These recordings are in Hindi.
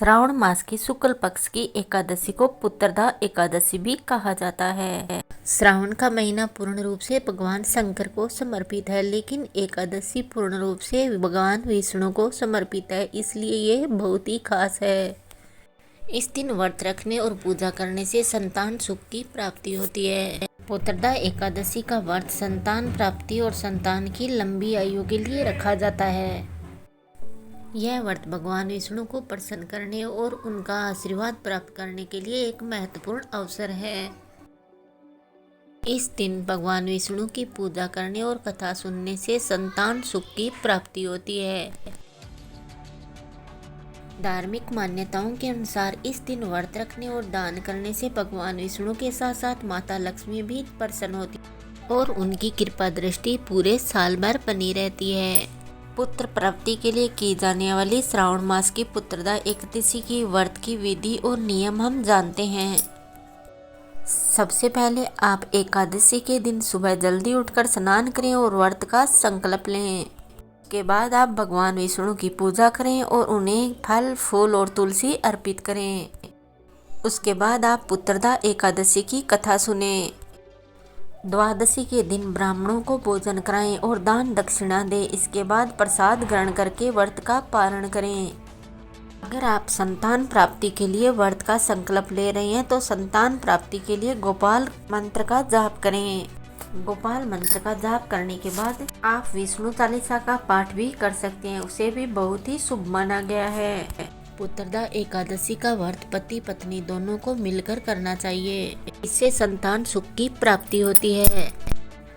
श्रावण मास की शुक्ल पक्ष की एकादशी को पुत्रदा एकादशी भी कहा जाता है। श्रावण का महीना पूर्ण रूप से भगवान शंकर को समर्पित है, लेकिन एकादशी पूर्ण रूप से भगवान विष्णु को समर्पित है, इसलिए ये बहुत ही खास है। इस दिन व्रत रखने और पूजा करने से संतान सुख की प्राप्ति होती है। पुत्रदा एकादशी का व्रत संतान प्राप्ति और संतान की लंबी आयु के लिए रखा जाता है। यह व्रत भगवान विष्णु को प्रसन्न करने और उनका आशीर्वाद प्राप्त करने के लिए एक महत्वपूर्ण अवसर है। इस दिन भगवान विष्णु की पूजा करने और कथा सुनने से संतान सुख की प्राप्ति होती है। धार्मिक मान्यताओं के अनुसार इस दिन व्रत रखने और दान करने से भगवान विष्णु के साथ साथ माता लक्ष्मी भी प्रसन्न होती है और उनकी कृपा दृष्टि पूरे साल भर बनी रहती है। पुत्र प्राप्ति के लिए की जाने वाली श्रावण मास की पुत्रदा एकादशी की व्रत की विधि और नियम हम जानते हैं। सबसे पहले आप एकादशी के दिन सुबह जल्दी उठकर स्नान करें और व्रत का संकल्प लें। उसके बाद आप भगवान विष्णु की पूजा करें और उन्हें फल, फूल और तुलसी अर्पित करें। उसके बाद आप पुत्रदा एकादशी की कथा सुनें। द्वादशी के दिन ब्राह्मणों को भोजन कराएं और दान दक्षिणा दें। इसके बाद प्रसाद ग्रहण करके व्रत का पारण करें। अगर आप संतान प्राप्ति के लिए व्रत का संकल्प ले रहे हैं तो संतान प्राप्ति के लिए गोपाल मंत्र का जाप करें। गोपाल मंत्र का जाप करने के बाद आप विष्णु चालीसा का पाठ भी कर सकते हैं, उसे भी बहुत ही शुभ माना गया है। पुत्रदा एकादशी का व्रत पति पत्नी दोनों को मिलकर करना चाहिए, इससे संतान सुख की प्राप्ति होती है।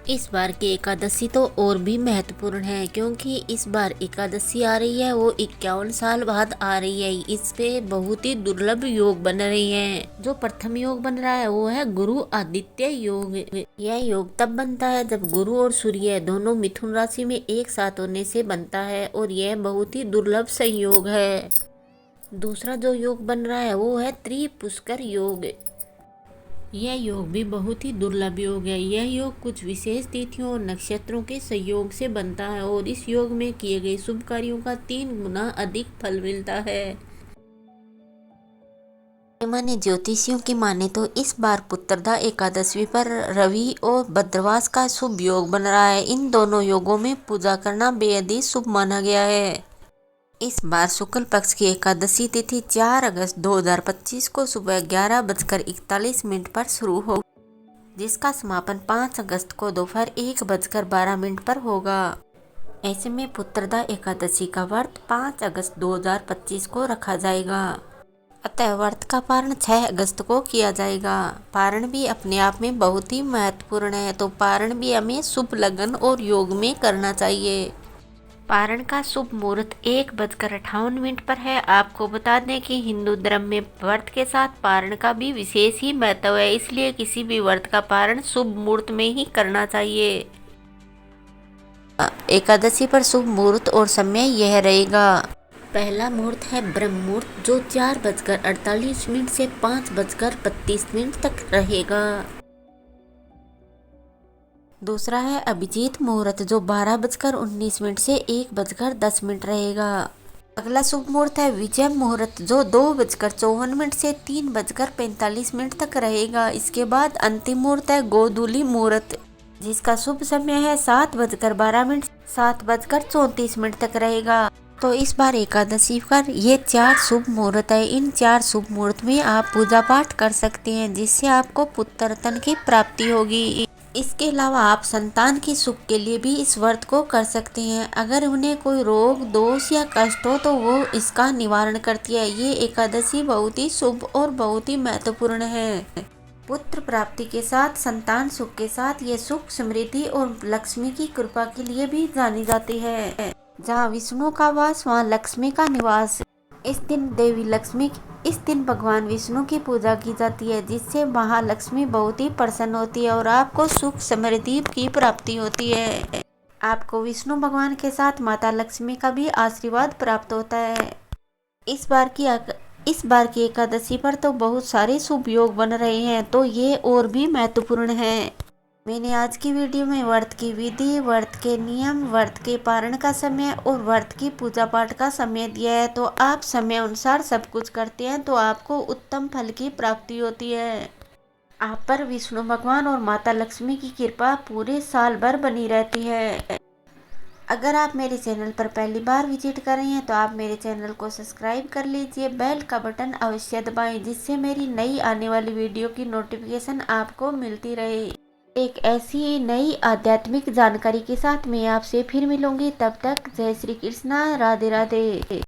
इस बार की एकादशी तो और भी महत्वपूर्ण है, क्योंकि इस बार एकादशी आ रही है वो 51 साल बाद आ रही है। इस पे बहुत ही दुर्लभ योग बन रही हैं। जो प्रथम योग बन रहा है वो है गुरु आदित्य योग। यह योग तब बनता है जब गुरु और सूर्य दोनों मिथुन राशि में एक साथ होने से बनता है और यह बहुत ही दुर्लभ संयोग है। दूसरा जो योग बन रहा है वो है त्रिपुष्कर योग। यह योग भी बहुत ही दुर्लभ योग है। यह योग कुछ विशेष तिथियों और नक्षत्रों के संयोग से बनता है और इस योग में किए गए शुभ कार्यों का 3 गुना अधिक फल मिलता है। माने ज्योतिषियों की माने तो इस बार पुत्रदा एकादशी पर रवि और भद्रवास का शुभ योग बन रहा है। इन दोनों योगों में पूजा करना बेहद ही शुभ माना गया है। इस बार शुक्ल पक्ष की एकादशी तिथि 4 अगस्त 2025 को सुबह 11:41 पर शुरू हो, जिसका समापन 5 अगस्त को दोपहर 1:12 पर होगा। ऐसे में पुत्रदा एकादशी का व्रत 5 अगस्त 2025 को रखा जाएगा। अतः व्रत का पारण 6 अगस्त को किया जाएगा। पारण भी अपने आप में बहुत ही महत्वपूर्ण है, तो पारण भी हमें शुभ लगन और योग में करना चाहिए। पारण का शुभ मुहूर्त 1:58 पर है। आपको बता दें कि हिंदू धर्म में व्रत के साथ पारण का भी विशेष ही महत्व है, इसलिए किसी भी व्रत का पारण शुभ मुहूर्त में ही करना चाहिए। एकादशी पर शुभ मुहूर्त और समय यह रहेगा। पहला मुहूर्त है ब्रह्म मुहूर्त, जो 4:48 से 5:32 तक रहेगा। दूसरा है अभिजीत मुहूर्त, जो 12:19 से 1:10 रहेगा। अगला शुभ मुहूर्त है विजय मुहूर्त, जो 2:54 से 3:45 तक रहेगा। इसके बाद अंतिम मुहूर्त है गोधूली मुहूर्त, जिसका शुभ समय है 7:12 7:34 तक रहेगा। तो इस बार एकादशी पर ये 4 शुभ मुहूर्त है। इन 4 शुभ मुहूर्त में आप पूजा पाठ कर सकते हैं, जिससे आपको पुत्र रत्न की प्राप्ति होगी। इसके अलावा आप संतान की सुख के लिए भी इस व्रत को कर सकते हैं। अगर उन्हें कोई रोग, दोष या कष्ट हो तो वो इसका निवारण करती है। ये एकादशी बहुत ही शुभ और बहुत ही महत्वपूर्ण है। पुत्र प्राप्ति के साथ संतान सुख के साथ ये सुख, समृद्धि और लक्ष्मी की कृपा के लिए भी जानी जाती है। जहाँ विष्णु का वास वहाँ लक्ष्मी का निवास। इस दिन भगवान विष्णु की पूजा की जाती है, जिससे महालक्ष्मी बहुत ही प्रसन्न होती है और आपको सुख समृद्धि की प्राप्ति होती है। आपको विष्णु भगवान के साथ माता लक्ष्मी का भी आशीर्वाद प्राप्त होता है। इस बार की एकादशी पर तो बहुत सारे शुभ योग बन रहे हैं, तो ये और भी महत्वपूर्ण है। मैंने आज की वीडियो में व्रत की विधि, व्रत के नियम, व्रत के पारण का समय और व्रत की पूजा पाठ का समय दिया है। तो आप समय अनुसार सब कुछ करते हैं तो आपको उत्तम फल की प्राप्ति होती है। आप पर विष्णु भगवान और माता लक्ष्मी की कृपा पूरे साल भर बनी रहती है। अगर आप मेरे चैनल पर पहली बार विजिट कर रहे हैं तो आप मेरे चैनल को सब्सक्राइब कर लीजिए, बेल का बटन अवश्य दबाएं जिससे मेरी नई आने वाली वीडियो की नोटिफिकेशन आपको मिलती रहे। एक ऐसी ही नई आध्यात्मिक जानकारी के साथ मैं आपसे फिर मिलूंगी। तब तक जय श्री कृष्णा, राधे राधे।